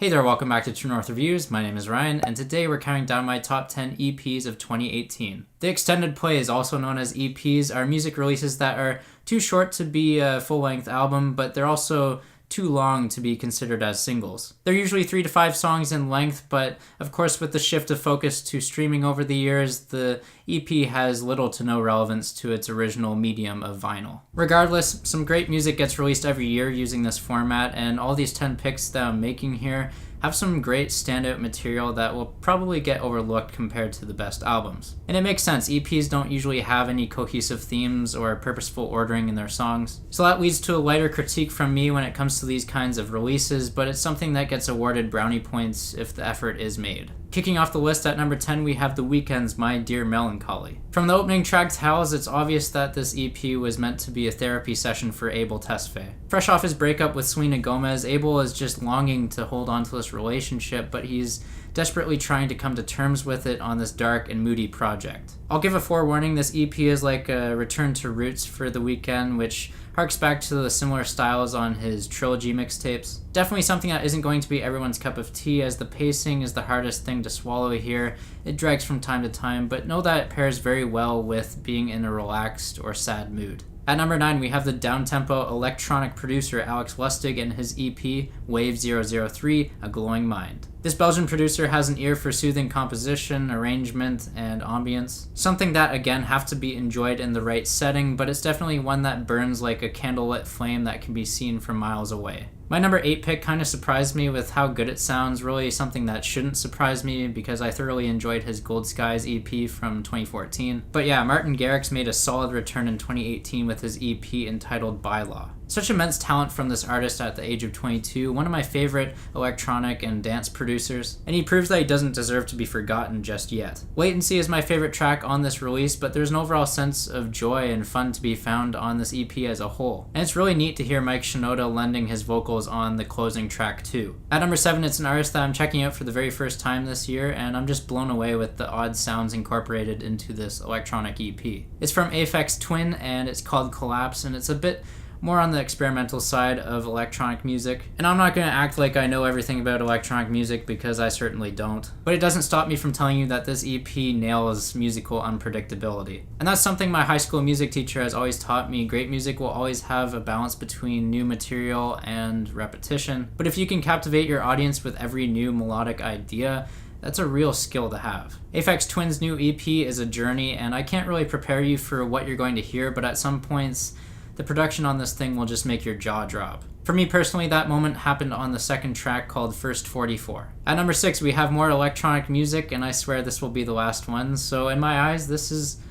Hey there, welcome back to True North Reviews. My name is Ryan, and today we're counting down my top 10 EPs of 2018. The extended plays, also known as EPs, are music releases that are too short to be a full-length album, but they're also too long to be considered as singles. They're usually 3 to 5 songs in length, but of course with the shift of focus to streaming over the years, the EP has little to no relevance to its original medium of vinyl. Regardless, some great music gets released every year using this format, and all these 10 picks that I'm making here have some great standout material that will probably get overlooked compared to the best albums. And it makes sense, EPs don't usually have any cohesive themes or purposeful ordering in their songs. So that leads to a lighter critique from me when it comes to these kinds of releases, but it's something that gets awarded brownie points if the effort is made. Kicking off the list at number 10, we have The Weeknd's My Dear Melancholy. From the opening track Tells, it's obvious that this EP was meant to be a therapy session for Abel Tesfaye. Fresh off his breakup with Selena Gomez, Abel is just longing to hold on to this relationship, but he's desperately trying to come to terms with it on this dark and moody project. I'll give a forewarning, this EP is like a return to roots for The Weeknd, which harks back to the similar styles on his trilogy mixtapes. Definitely something that isn't going to be everyone's cup of tea, as the pacing is the hardest thing to swallow here. It drags from time to time, but know that it pairs very well with being in a relaxed or sad mood. At number 9, we have the downtempo electronic producer Alex Lustig and his EP, Wave 003, A Glowing Mind. This Belgian producer has an ear for soothing composition, arrangement, and ambience. Something that, again, have to be enjoyed in the right setting, but it's definitely one that burns like a candlelit flame that can be seen from miles away. My number 8 pick kind of surprised me with how good it sounds, really something that shouldn't surprise me because I thoroughly enjoyed his Gold Skies EP from 2014. But yeah, Martin Garrix made a solid return in 2018 with his EP entitled Bylaw. Such immense talent from this artist at the age of 22, one of my favorite electronic and dance producers, and he proves that he doesn't deserve to be forgotten just yet. Latency is my favorite track on this release, but there's an overall sense of joy and fun to be found on this EP as a whole. And it's really neat to hear Mike Shinoda lending his vocals on the closing track too. At number 7, it's an artist that I'm checking out for the very first time this year, and I'm just blown away with the odd sounds incorporated into this electronic EP. It's from Aphex Twin, and it's called Collapse, and it's a bit more on the experimental side of electronic music. And I'm not going to act like I know everything about electronic music because I certainly don't. But it doesn't stop me from telling you that this EP nails musical unpredictability. And that's something my high school music teacher has always taught me. Great music will always have a balance between new material and repetition. But if you can captivate your audience with every new melodic idea, that's a real skill to have. Aphex Twin's new EP is a journey, and I can't really prepare you for what you're going to hear, but at some points, the production on this thing will just make your jaw drop. For me personally, that moment happened on the second track called First 44. At number 6, we have more electronic music, and I swear this will be the last one, so in my eyes, this is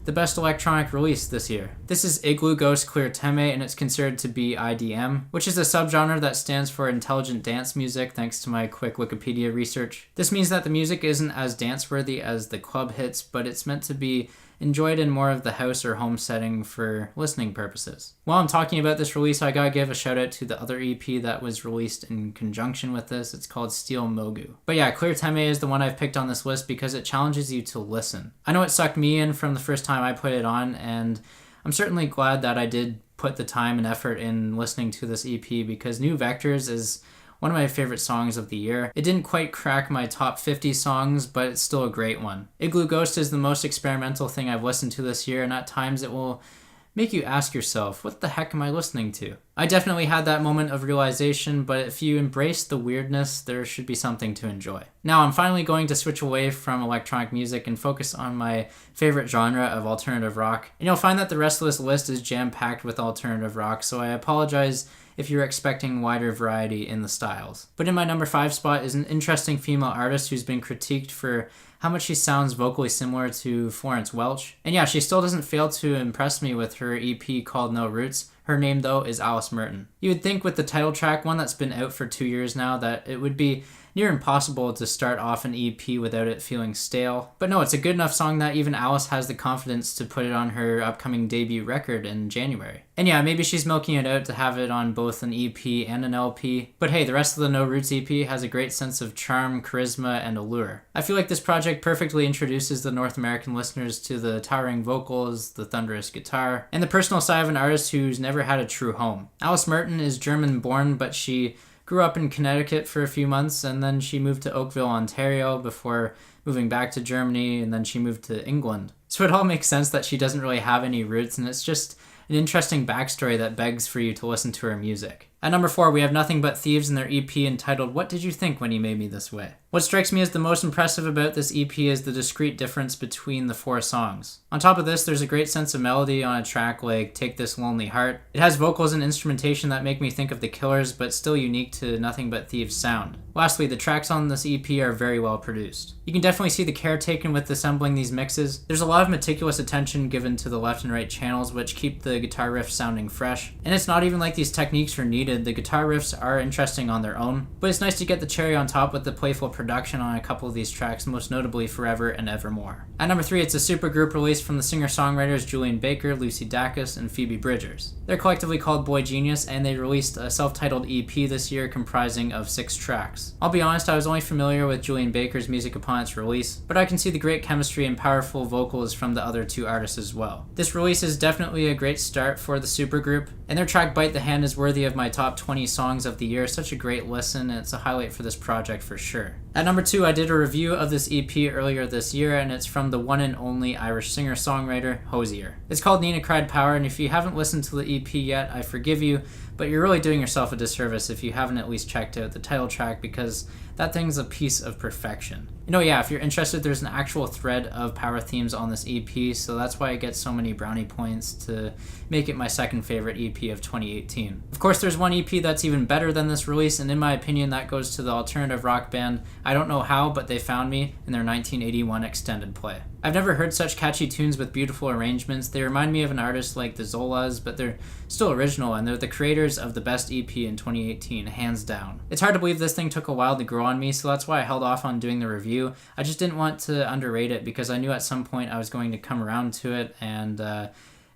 the best electronic release this year. This is Iglooghost Clear Teme, and it's considered to be IDM, which is a subgenre that stands for intelligent dance music thanks to my quick Wikipedia research. This means that the music isn't as dance-worthy as the club hits, but it's meant to be enjoyed in more of the house or home setting for listening purposes. While I'm talking about this release, I gotta give a shout out to the other EP that was released in conjunction with this. It's called Steel Mogu. But yeah, Clear Teme is the one I've picked on this list because it challenges you to listen. I know it sucked me in from the first time I put it on, and I'm certainly glad that I did put the time and effort in listening to this EP because New Vectors is one of my favorite songs of the year. It didn't quite crack my top 50 songs, but it's still a great one. Iglooghost is the most experimental thing I've listened to this year, and at times it will make you ask yourself, what the heck am I listening to? I definitely had that moment of realization, but if you embrace the weirdness, there should be something to enjoy. Now I'm finally going to switch away from electronic music and focus on my favorite genre of alternative rock. And you'll find that the rest of this list is jam-packed with alternative rock, so I apologize if you're expecting wider variety in the styles. But in my number 5 spot is an interesting female artist who's been critiqued for how much she sounds vocally similar to Florence Welch. And yeah, she still doesn't fail to impress me with her EP called No Roots. Her name, though, is Alice Merton. You would think with the title track, one that's been out for 2 years now, that it would be near impossible to start off an EP without it feeling stale. But no, it's a good enough song that even Alice has the confidence to put it on her upcoming debut record in January. And yeah, maybe she's milking it out to have it on both an EP and an LP, but hey, the rest of the No Roots EP has a great sense of charm, charisma, and allure. I feel like this project perfectly introduces the North American listeners to the towering vocals, the thunderous guitar, and the personal side of an artist who's never had a true home. Alice Merton is German-born, but she grew up in Connecticut for a few months, and then she moved to Oakville, Ontario before moving back to Germany, and then she moved to England. So it all makes sense that she doesn't really have any roots, and it's just an interesting backstory that begs for you to listen to her music. At number 4, we have Nothing But Thieves and their EP entitled What Did You Think When You Made Me This Way? What strikes me as the most impressive about this EP is the discrete difference between the 4 songs. On top of this, there's a great sense of melody on a track like Take This Lonely Heart. It has vocals and instrumentation that make me think of The Killers, but still unique to Nothing But Thieves' sound. Lastly, the tracks on this EP are very well produced. You can definitely see the care taken with assembling these mixes. There's a lot of meticulous attention given to the left and right channels, which keep the guitar riffs sounding fresh. And it's not even like these techniques are needed. The guitar riffs are interesting on their own, but it's nice to get the cherry on top with the playful production on a couple of these tracks, most notably Forever and Evermore. At number 3, it's a supergroup release from the singer-songwriters Julian Baker, Lucy Dacus, and Phoebe Bridgers. They're collectively called boygenius, and they released a self-titled EP this year comprising of 6 tracks. I'll be honest, I was only familiar with Julian Baker's music upon its release, but I can see the great chemistry and powerful vocals from the other 2 artists as well. This release is definitely a great start for the supergroup, and their track Bite the Hand is worthy of my top 20 songs of the year. Such a great listen, and it's a highlight for this project for sure. At number 2, I did a review of this EP earlier this year, and it's from the one and only Irish singer-songwriter Hozier. It's called Nina Cried Power, and if you haven't listened to the EP yet, I forgive you, but you're really doing yourself a disservice if you haven't at least checked out the title track, because that thing's a piece of perfection. You know, yeah, if you're interested, there's an actual thread of power themes on this EP, so that's why I get so many brownie points to make it my second favorite EP of 2018. Of course, there's one EP that's even better than this release, and in my opinion, that goes to the alternative rock band I Don't Know How, But They Found Me in their 1981 extended play. I've never heard such catchy tunes with beautiful arrangements. They remind me of an artist like the Zolas, but they're still original, and they're the creators of the best EP in 2018, hands down. It's hard to believe this thing took a while to grow on me, so that's why I held off on doing the review. I just didn't want to underrate it because I knew at some point I was going to come around to it, and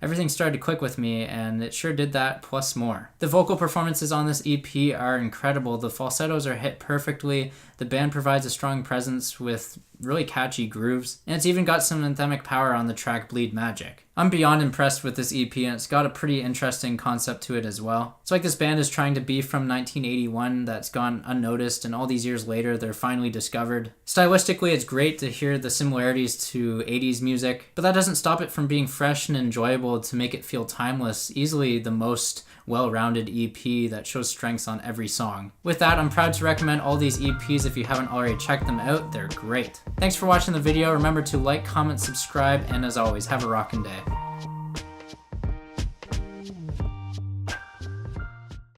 everything started to click with me, and it sure did that, plus more. The vocal performances on this EP are incredible. The falsettos are hit perfectly. The band provides a strong presence with really catchy grooves, and it's even got some anthemic power on the track Bleed Magic. I'm beyond impressed with this EP, and it's got a pretty interesting concept to it as well. It's like this band is trying to be from 1981 that's gone unnoticed, and all these years later they're finally discovered. Stylistically, it's great to hear the similarities to 80s music, but that doesn't stop it from being fresh and enjoyable to make it feel timeless, easily the most well-rounded EP that shows strengths on every song. With that, I'm proud to recommend all these EPs if you haven't already checked them out. They're great. Thanks for watching the video. Remember to like, comment, subscribe, and as always, have a rockin' day.